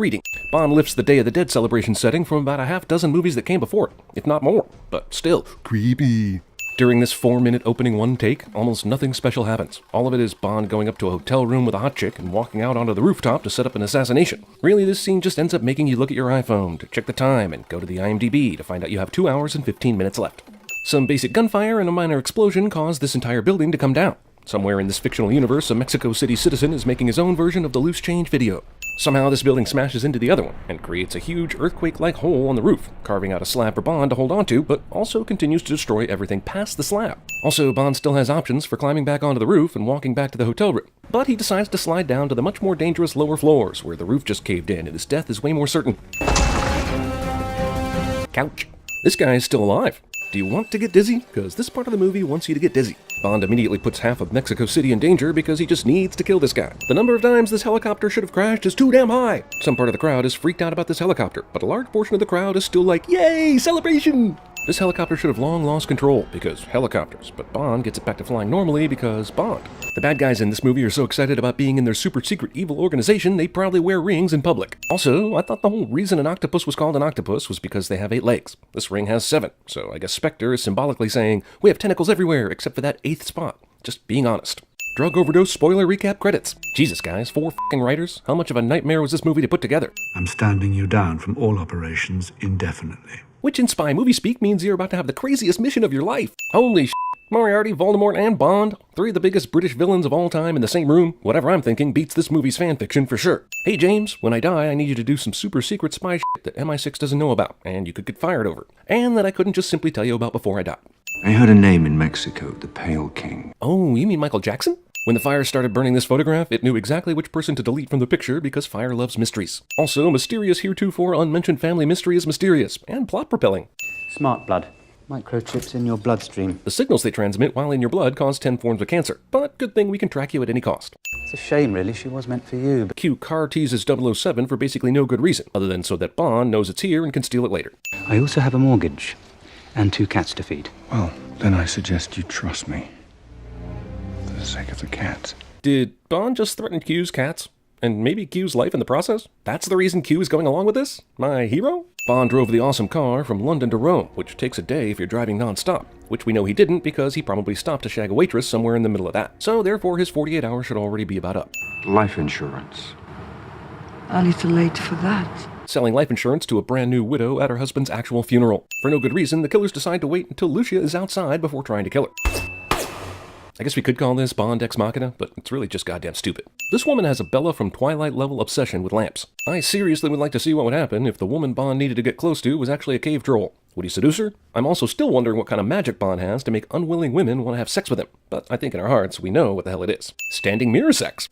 Reading. Bond lifts the Day of the Dead celebration setting from about a half dozen movies that came before it, if not more, but still creepy. During this 4-minute opening one take, almost nothing special happens. All of it is Bond going up to a hotel room with a hot chick and walking out onto the rooftop to set up an assassination. Really, this scene just ends up making you look at your iPhone to check the time and go to the IMDb to find out you have 2 hours and 15 minutes left. Some basic gunfire and a minor explosion cause this entire building to come down. Somewhere in this fictional universe, a Mexico City citizen is making his own version of the loose change video. Somehow this building smashes into the other one and creates a huge earthquake-like hole on the roof, carving out a slab for Bond to hold onto, but also continues to destroy everything past the slab. Also, Bond still has options for climbing back onto the roof and walking back to the hotel room, but he decides to slide down to the much more dangerous lower floors, where the roof just caved in and his death is way more certain. Couch. This guy is still alive. Do you want to get dizzy? Because this part of the movie wants you to get dizzy. Bond immediately puts half of Mexico City in danger because he just needs to kill this guy. The number of times this helicopter should have crashed is too damn high. Some part of the crowd is freaked out about this helicopter, but a large portion of the crowd is still like, yay, celebration! This helicopter should have long lost control because helicopters, but Bond gets it back to flying normally because Bond. The bad guys in this movie are so excited about being in their super secret evil organization, they proudly wear rings in public. Also, I thought the whole reason an octopus was called an octopus was because they have 8 legs. This ring has 7, so I guess Spectre is symbolically saying, we have tentacles everywhere except for that 8th spot. Just being honest. Drug overdose spoiler recap credits. Jesus guys, 4 f***ing writers? How much of a nightmare was this movie to put together? I'm standing you down from all operations indefinitely. Which in spy movie speak means you're about to have the craziest mission of your life. Holy shit. Moriarty, Voldemort, and Bond, 3 of the biggest British villains of all time in the same room. Whatever I'm thinking beats this movie's fanfiction for sure. Hey James, when I die I need you to do some super secret spy shit that MI6 doesn't know about, and you could get fired over. And that I couldn't just simply tell you about before I die. I heard a name in Mexico, the Pale King. Oh, you mean Michael Jackson? When the fire started burning this photograph, it knew exactly which person to delete from the picture because fire loves mysteries. Also, mysterious heretofore unmentioned family mystery is mysterious and plot-propelling. Smart blood. Microchips in your bloodstream. The signals they transmit while in your blood cause 10 forms of cancer, but good thing we can track you at any cost. It's a shame, really. She was meant for you. But Q car teases 007 for basically no good reason, other than so that Bond knows it's here and can steal it later. I also have a mortgage and 2 cats to feed. Well, then I suggest you trust me. For the sake of the cats. Did Bond just threaten Q's cats? And maybe Q's life in the process? That's the reason Q is going along with this? My hero? Bond drove the awesome car from London to Rome, which takes a day if you're driving non-stop, which we know he didn't because he probably stopped to shag a waitress somewhere in the middle of that. So therefore his 48 hours should already be about up. Life insurance. A little late for that. Selling life insurance to a brand new widow at her husband's actual funeral. For no good reason, the killers decide to wait until Lucia is outside before trying to kill her. I guess we could call this Bond Ex Machina, but it's really just goddamn stupid. This woman has a Bella from Twilight level obsession with lamps. I seriously would like to see what would happen if the woman Bond needed to get close to was actually a cave troll. Would he seduce her? I'm also still wondering what kind of magic Bond has to make unwilling women want to have sex with him. But I think in our hearts we know what the hell it is. Standing mirror sex.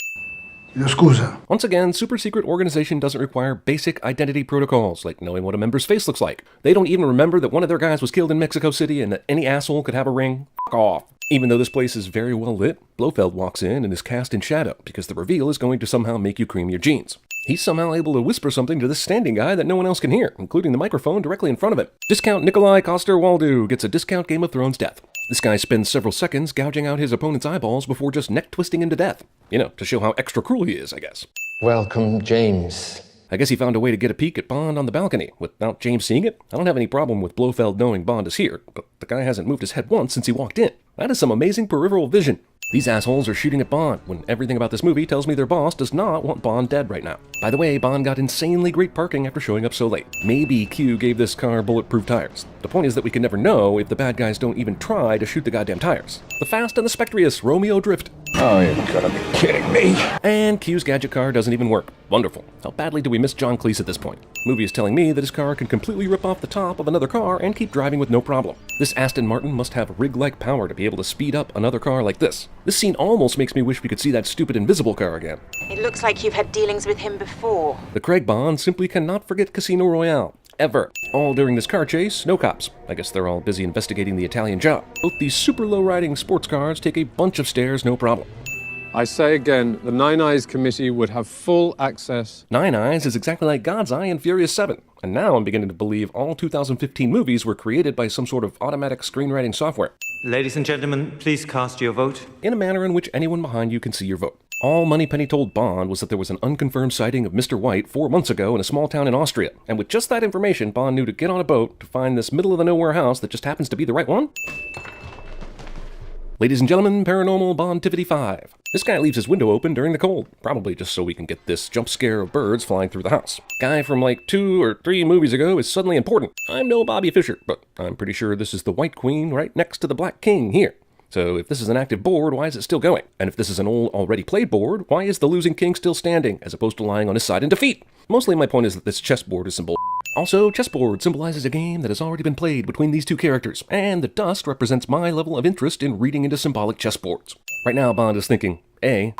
Scusa. Once again, super secret organization doesn't require basic identity protocols, like knowing what a member's face looks like. They don't even remember that one of their guys was killed in Mexico City and that any asshole could have a ring. F*** off. Even though this place is very well lit, Blofeld walks in and is cast in shadow because the reveal is going to somehow make you cream your jeans. He's somehow able to whisper something to this standing guy that no one else can hear, including the microphone directly in front of him. Discount Nikolai Coster-Waldau gets a discount Game of Thrones death. This guy spends several seconds gouging out his opponent's eyeballs before just neck twisting him to death. You know, to show how extra cruel he is, I guess. Welcome, James. I guess he found a way to get a peek at Bond on the balcony without James seeing it. I don't have any problem with Blofeld knowing Bond is here, but the guy hasn't moved his head once since he walked in. That is some amazing peripheral vision. These assholes are shooting at Bond when everything about this movie tells me their boss does not want Bond dead right now. By the way, Bond got insanely great parking after showing up so late. Maybe Q gave this car bulletproof tires. The point is that we can never know if the bad guys don't even try to shoot the goddamn tires. The Fast and the Spectrious, Romeo Drift. Oh, you've got to be kidding me. And Q's gadget car doesn't even work. Wonderful. How badly do we miss John Cleese at this point? The movie is telling me that his car can completely rip off the top of another car and keep driving with no problem. This Aston Martin must have rig-like power to be able to speed up another car like this. This scene almost makes me wish we could see that stupid invisible car again. It looks like you've had dealings with him before. The Craig Bond simply cannot forget Casino Royale. Ever. All during this car chase, no cops. I guess they're all busy investigating the Italian job. Both these super low-riding sports cars take a bunch of stairs, no problem. I say again, the Nine Eyes Committee would have full access. Nine Eyes is exactly like God's Eye in Furious 7, and now I'm beginning to believe all 2015 movies were created by some sort of automatic screenwriting software. Ladies and gentlemen, please cast your vote. In a manner in which anyone behind you can see your vote. All Moneypenny told Bond was that there was an unconfirmed sighting of Mr. White 4 months ago in a small town in Austria, and with just that information, Bond knew to get on a boat to find this middle-of-the-nowhere house that just happens to be the right one. Ladies and gentlemen, Paranormal Bondtivity 5. This guy leaves his window open during the cold, probably just so we can get this jump scare of birds flying through the house. Guy from like 2 or 3 movies ago is suddenly important. I'm no Bobby Fischer, but I'm pretty sure this is the White Queen right next to the Black King here. So if this is an active board, why is it still going? And if this is an old, already played board, why is the losing king still standing, as opposed to lying on his side in defeat? Mostly my point is that this chessboard is some bull. Also, chessboard symbolizes a game that has already been played between these two characters, and the dust represents my level of interest in reading into symbolic chessboards. Right now, Bond is thinking, A,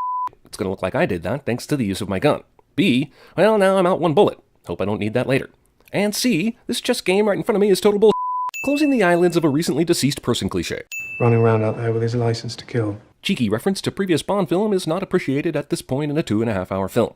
it's gonna look like I did that thanks to the use of my gun. B, well, now I'm out 1 bullet. Hope I don't need that later. And C, this chess game right in front of me is total bull. Closing the eyelids of a recently deceased person cliché. Running around out there with his license to kill. Cheeky reference to previous Bond film is not appreciated at this point in a 2.5-hour film.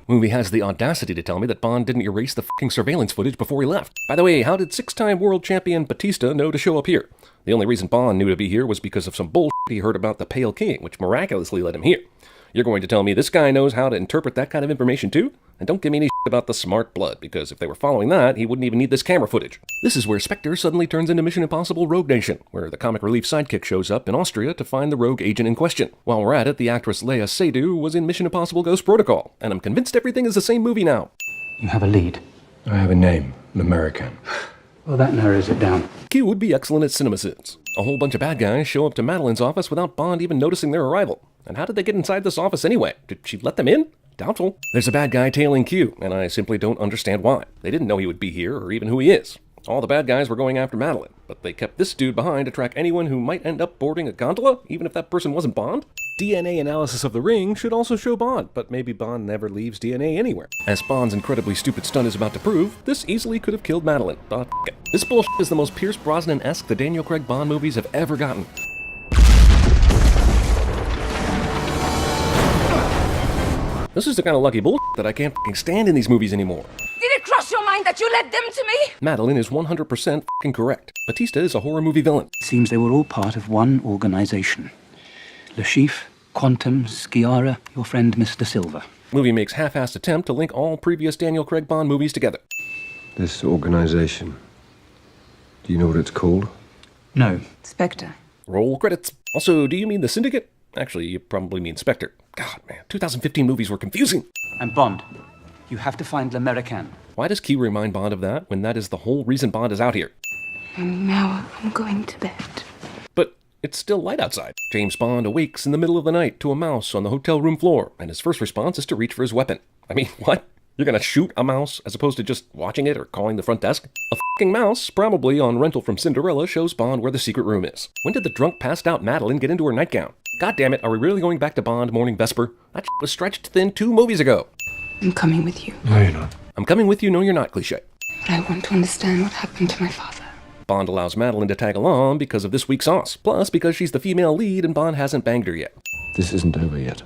Movie has the audacity to tell me that Bond didn't erase the fucking surveillance footage before he left. By the way, how did 6-time world champion Batista know to show up here? The only reason Bond knew to be here was because of some bullshit he heard about the Pale King, which miraculously led him here. You're going to tell me this guy knows how to interpret that kind of information too? And don't give me any shit about the smart blood, because if they were following that, he wouldn't even need this camera footage. This is where Spectre suddenly turns into Mission Impossible Rogue Nation, where the comic relief sidekick shows up in Austria to find the rogue agent in question. While we're at it, the actress Léa Seydoux was in Mission Impossible Ghost Protocol, and I'm convinced everything is the same movie now. You have a lead. I have a name, L'American. Well, that narrows it down. Q would be excellent at CinemaSins. A whole bunch of bad guys show up to Madeline's office without Bond even noticing their arrival. And how did they get inside this office anyway? Did she let them in? Doubtful. There's a bad guy tailing Q, and I simply don't understand why. They didn't know he would be here, or even who he is. All the bad guys were going after Madeline, but they kept this dude behind to track anyone who might end up boarding a gondola, even if that person wasn't Bond. DNA analysis of the ring should also show Bond, but maybe Bond never leaves DNA anywhere. As Bond's incredibly stupid stunt is about to prove, this easily could have killed Madeline, but f*** it. This bullshit is the most Pierce Brosnan-esque the Daniel Craig Bond movies have ever gotten. This is the kind of lucky bullshit that I can't f***ing stand in these movies anymore. Did it cross your mind that you led them to me? Madeline is 100% f***ing correct. Batista is a horror movie villain. It seems they were all part of one organization. Le Chiffre, Quantum, Sciarra, your friend Mr. Silver. Movie makes half-assed attempt to link all previous Daniel Craig Bond movies together. This organization, do you know what it's called? No. Spectre. Roll credits. Also, do you mean the Syndicate? Actually, you probably mean Spectre. God, man, 2015 movies were confusing. And Bond, you have to find L'American. Why does Q remind Bond of that when that is the whole reason Bond is out here? And now I'm going to bed. But it's still light outside. James Bond awakes in the middle of the night to a mouse on the hotel room floor, and his first response is to reach for his weapon. I mean, what? You're gonna shoot a mouse as opposed to just watching it or calling the front desk? A f***ing mouse, probably on rental from Cinderella, shows Bond where the secret room is. When did the drunk passed out Madeline get into her nightgown? God damn it, are we really going back to Bond Morning Vesper? That shit was stretched thin 2 movies ago. I'm coming with you. No, you're not. I'm coming with you, no you're not, cliché. But I want to understand what happened to my father. Bond allows Madeline to tag along because of this week's sauce, plus because she's the female lead and Bond hasn't banged her yet. This isn't over yet.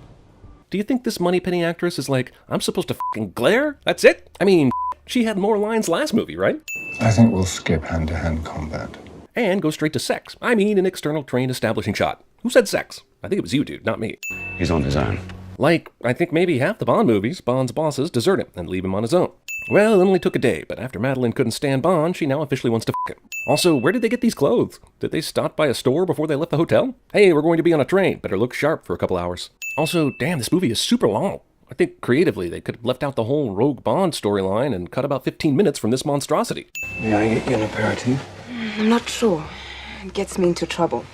Do you think this Moneypenny actress is like, I'm supposed to f***ing glare? That's it? I mean, she had more lines last movie, right? I think we'll skip hand-to-hand combat. And go straight to sex. I mean, an external train establishing shot. Who said sex? I think it was you, dude, not me. He's on his own. Like, I think maybe half the Bond movies, Bond's bosses desert him and leave him on his own. Well, it only took a day, but after Madeline couldn't stand Bond, she now officially wants to f*** him. Also, where did they get these clothes? Did they stop by a store before they left the hotel? Hey, we're going to be on a train. Better look sharp for a couple hours. Also, damn, this movie is super long. I think creatively they could have left out the whole Rogue Bond storyline and cut about 15 minutes from this monstrosity. May I get you an aperitif? I'm not sure. It gets me into trouble.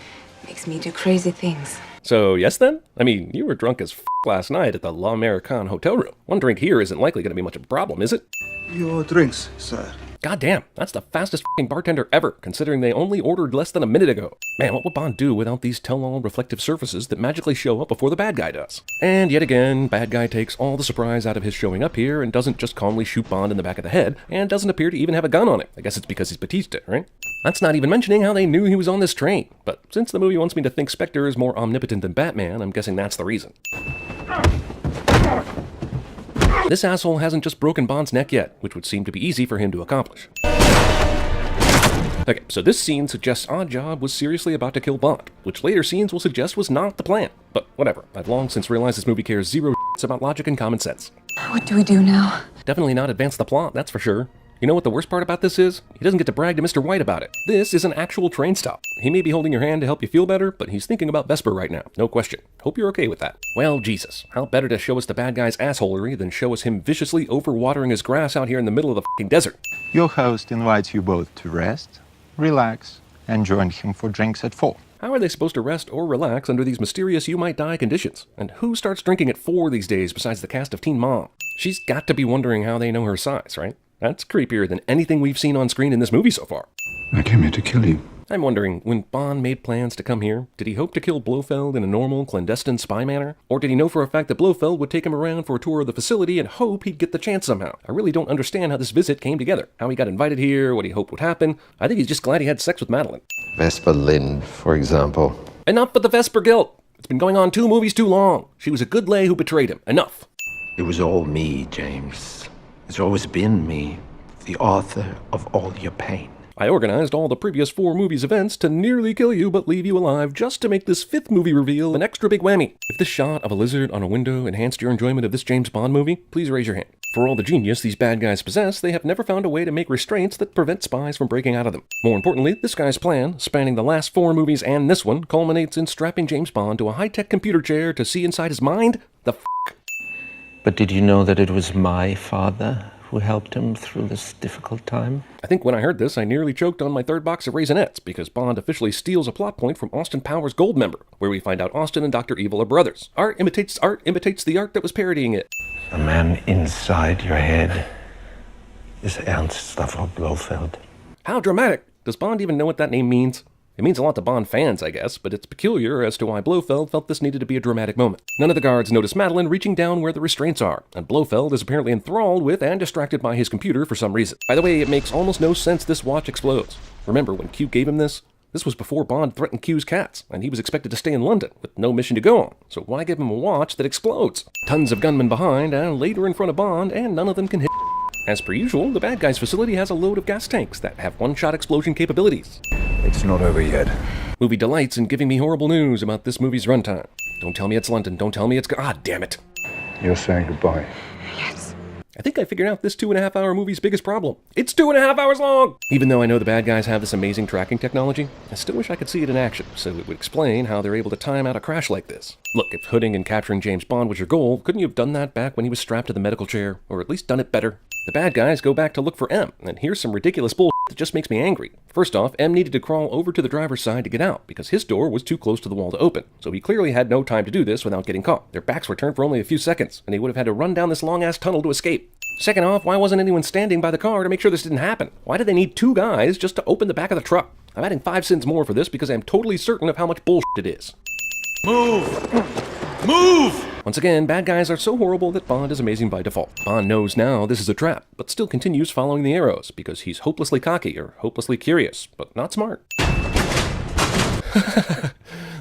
Makes me do crazy things. So, yes then? I mean, you were drunk as f*** last night at the L'American hotel room. One drink here isn't likely going to be much of a problem, is it? Your drinks, sir. God damn, that's the fastest f***ing bartender ever, considering they only ordered less than a minute ago. Man, what would Bond do without these tell-all reflective surfaces that magically show up before the bad guy does? And yet again, bad guy takes all the surprise out of his showing up here and doesn't just calmly shoot Bond in the back of the head, and doesn't appear to even have a gun on him. I guess it's because he's Batista, right? That's not even mentioning how they knew he was on this train. But since the movie wants me to think Spectre is more omnipotent than Batman, I'm guessing that's the reason. This asshole hasn't just broken Bond's neck yet, which would seem to be easy for him to accomplish. Okay, so this scene suggests Oddjob was seriously about to kill Bond, which later scenes will suggest was not the plan. But whatever, I've long since realized this movie cares zero about logic and common sense. What do we do now? Definitely not advance the plot, that's for sure. You know what the worst part about this is? He doesn't get to brag to Mr. White about it. This is an actual train stop. He may be holding your hand to help you feel better, but he's thinking about Vesper right now, no question. Hope you're okay with that. Well, Jesus, how better to show us the bad guy's assholery than show us him viciously overwatering his grass out here in the middle of the f***ing desert. Your host invites you both to rest, relax, and join him for drinks at 4. How are they supposed to rest or relax under these mysterious you-might-die conditions? And who starts drinking at 4 these days besides the cast of Teen Mom? She's got to be wondering how they know her size, right? That's creepier than anything we've seen on screen in this movie so far. I came here to kill you. I'm wondering, when Bond made plans to come here, did he hope to kill Blofeld in a normal, clandestine spy manner? Or did he know for a fact that Blofeld would take him around for a tour of the facility and hope he'd get the chance somehow? I really don't understand how this visit came together, how he got invited here, what he hoped would happen. I think he's just glad he had sex with Madeline. Vesper Lynd, for example. Enough with the Vesper guilt! It's been going on 2 movies too long. She was a good lay who betrayed him. Enough. It was all me, James. It's always been me, the author of all your pain. I organized all the previous 4 movies' events to nearly kill you but leave you alive just to make this 5th movie reveal an extra big whammy. If this shot of a lizard on a window enhanced your enjoyment of this James Bond movie, please raise your hand. For all the genius these bad guys possess, they have never found a way to make restraints that prevent spies from breaking out of them. More importantly, this guy's plan, spanning the last 4 movies and this one, culminates in strapping James Bond to a high-tech computer chair to see inside his mind? The f***? But did you know that it was my father who helped him through this difficult time? I think when I heard this, I nearly choked on my 3rd box of Raisinets, because Bond officially steals a plot point from Austin Powers' Goldmember, where we find out Austin and Dr. Evil are brothers. Art imitates the art that was parodying it. The man inside your head is Ernst Stavro Blofeld. How dramatic! Does Bond even know what that name means? It means a lot to Bond fans, I guess, but it's peculiar as to why Blofeld felt this needed to be a dramatic moment. None of the guards notice Madeline reaching down where the restraints are, and Blofeld is apparently enthralled with and distracted by his computer for some reason. By the way, it makes almost no sense this watch explodes. Remember, when Q gave him this was before Bond threatened Q's cats, and he was expected to stay in London with no mission to go on, so why give him a watch that explodes? Tons of gunmen behind, and later in front of Bond, and none of them can hit. As per usual, the bad guy's facility has a load of gas tanks that have one-shot explosion capabilities. It's not over yet. Movie delights in giving me horrible news about this movie's runtime. Don't tell me it's London, don't tell me it's... Ah, damn it. You're saying goodbye. Yes. I think I figured out this 2.5-hour movie's biggest problem. It's 2.5 hours long! Even though I know the bad guys have this amazing tracking technology, I still wish I could see it in action, so it would explain how they're able to time out a crash like this. Look, if hooding and capturing James Bond was your goal, couldn't you have done that back when he was strapped to the medical chair? Or at least done it better? The bad guys go back to look for M, and here's some ridiculous bullshit that just makes me angry. First off, M needed to crawl over to the driver's side to get out, because his door was too close to the wall to open, so he clearly had no time to do this without getting caught. Their backs were turned for only a few seconds, and he would have had to run down this long-ass tunnel to escape. Second off, why wasn't anyone standing by the car to make sure this didn't happen? Why did they need 2 guys just to open the back of the truck? I'm adding 5 cents more for this because I'm totally certain of how much bullshit it is. Move! Move! Once again, bad guys are so horrible that Bond is amazing by default. Bond knows now this is a trap, but still continues following the arrows because he's hopelessly cocky or hopelessly curious, but not smart.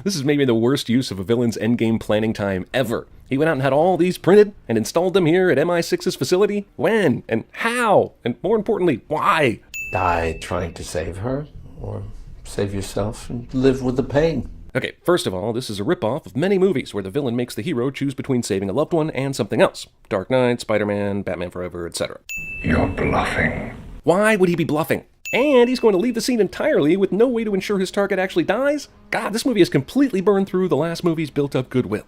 This is maybe the worst use of a villain's endgame planning time ever. He went out and had all these printed and installed them here at MI6's facility? When? And how? And more importantly, why? Die trying to save her, or save yourself and live with the pain. Okay, first of all, this is a ripoff of many movies where the villain makes the hero choose between saving a loved one and something else. Dark Knight, Spider-Man, Batman Forever, etc. You're bluffing. Why would he be bluffing? And he's going to leave the scene entirely with no way to ensure his target actually dies? God, this movie has completely burned through the last movie's built-up goodwill.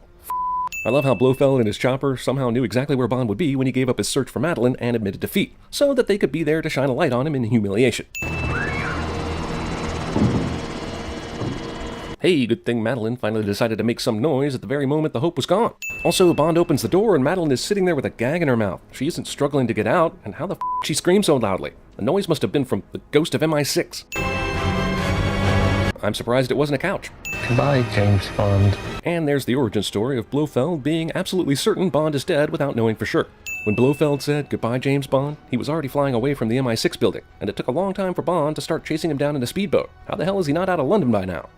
I love how Blofeld and his chopper somehow knew exactly where Bond would be when he gave up his search for Madeline and admitted defeat, so that they could be there to shine a light on him in humiliation. Hey, good thing Madeline finally decided to make some noise at the very moment the hope was gone. Also, Bond opens the door and Madeline is sitting there with a gag in her mouth. She isn't struggling to get out, and how the f*** she screams so loudly? The noise must have been from the ghost of MI6. I'm surprised it wasn't a couch. Goodbye, James Bond. And there's the origin story of Blofeld being absolutely certain Bond is dead without knowing for sure. When Blofeld said, "Goodbye, James Bond," he was already flying away from the MI6 building, and it took a long time for Bond to start chasing him down in a speedboat. How the hell is he not out of London by now?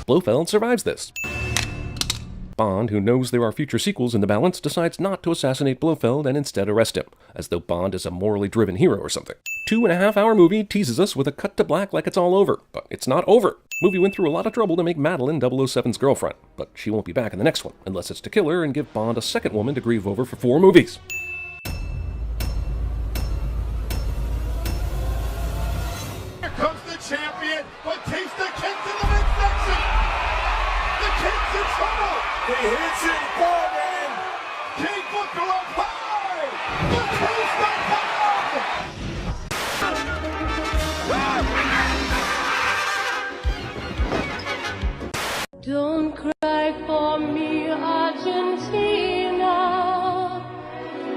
Blofeld survives this. Bond, who knows there are future sequels in the balance, decides not to assassinate Blofeld and instead arrest him, as though Bond is a morally driven hero or something. 2.5-hour movie teases us with a cut to black like it's all over, but it's not over. Movie went through a lot of trouble to make Madeline 007's girlfriend, but she won't be back in the next one, unless it's to kill her and give Bond a second woman to grieve over for 4 movies. Here comes the champion, but takes the kick to the midsection! The king's in trouble! He hits it, Bowman! King Booker up high! The king's not high! Don't cry for me, Argentina.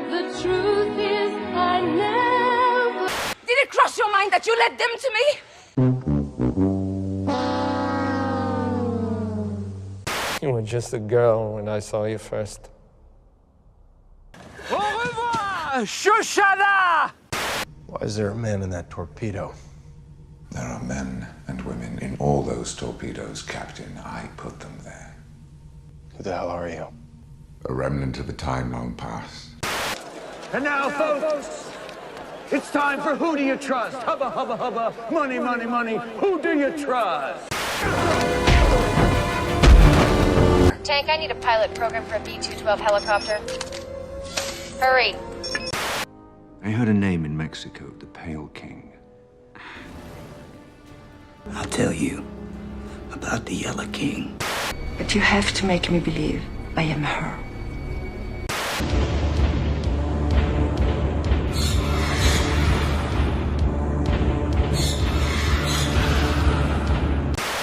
The truth is I never... Did it cross your mind that you led them to me? You were just a girl when I saw you first. Au revoir, Shoshana! Why is there a man in that torpedo? There are men and women in all those torpedoes, Captain. I put them there. Who the hell are you? A remnant of a time long past. And now, folks, it's time for Who Do You Trust? Hubba, hubba, hubba, money, money, money. Who do you trust? Tank, I need a pilot program for a B-212 helicopter. Hurry. I heard a name in Mexico, the Pale King. I'll tell you about the Yellow King. But you have to make me believe I am her.